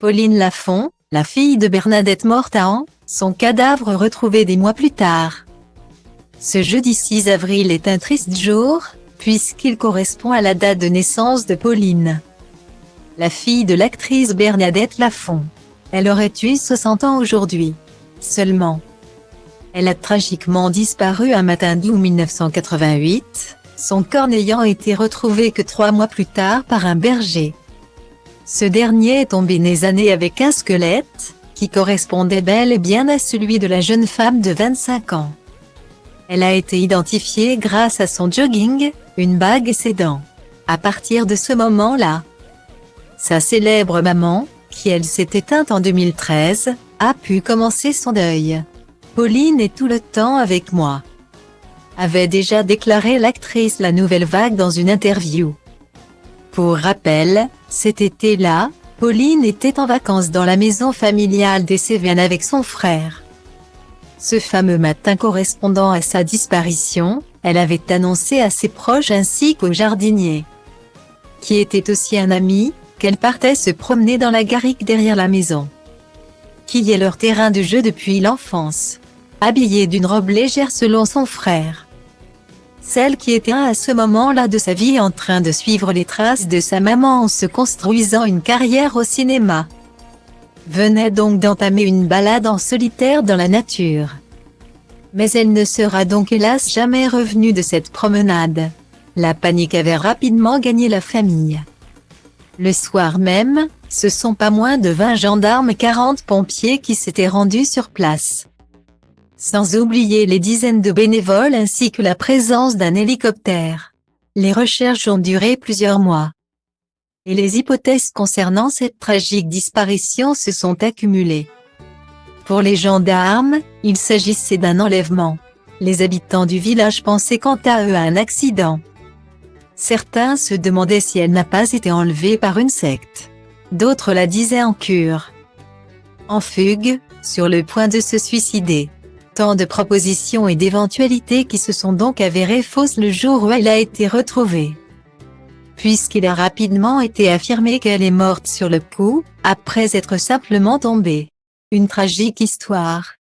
Pauline Lafont, la fille de Bernadette Mortahan, son cadavre retrouvé des mois plus tard. Ce jeudi 6 avril est un triste jour, puisqu'il correspond à la date de naissance de Pauline, la fille de l'actrice Bernadette Lafont. Elle aurait eu 60 ans aujourd'hui. Seulement. Elle a tragiquement disparu un matin d'août 1988, son corps n'ayant été retrouvé que 3 mois plus tard par un berger. Ce dernier est tombé nez à nez avec un squelette, qui correspondait bel et bien à celui de la jeune femme de 25 ans. Elle a été identifiée grâce à son jogging, une bague et ses dents. À partir de ce moment-là, sa célèbre maman, qui elle s'est éteinte en 2013, a pu commencer son deuil. Pauline est tout le temps avec moi, avait déjà déclaré l'actrice La Nouvelle Vague dans une interview. Pour rappel, cet été-là, Pauline était en vacances dans la maison familiale des Cévennes avec son frère. Ce fameux matin correspondant à sa disparition, elle avait annoncé à ses proches ainsi qu'au jardinier, qui était aussi un ami, qu'elle partait se promener dans la garrigue derrière la maison, qui est leur terrain de jeu depuis l'enfance. Habillée d'une robe légère selon son frère, celle qui était à ce moment-là de sa vie en train de suivre les traces de sa maman en se construisant une carrière au cinéma, venait donc d'entamer une balade en solitaire dans la nature. Mais elle ne sera donc hélas jamais revenue de cette promenade. La panique avait rapidement gagné la famille. Le soir même, ce sont pas moins de 20 gendarmes et 40 pompiers qui s'étaient rendus sur place. Sans oublier les dizaines de bénévoles ainsi que la présence d'un hélicoptère. Les recherches ont duré plusieurs mois. Et les hypothèses concernant cette tragique disparition se sont accumulées. Pour les gendarmes, il s'agissait d'un enlèvement. Les habitants du village pensaient quant à eux à un accident. Certains se demandaient si elle n'a pas été enlevée par une secte. D'autres la disaient en cure, en fugue, sur le point de se suicider. Tant de propositions et d'éventualités qui se sont donc avérées fausses le jour où elle a été retrouvée, puisqu'il a rapidement été affirmé qu'elle est morte sur le coup, après être simplement tombée. Une tragique histoire.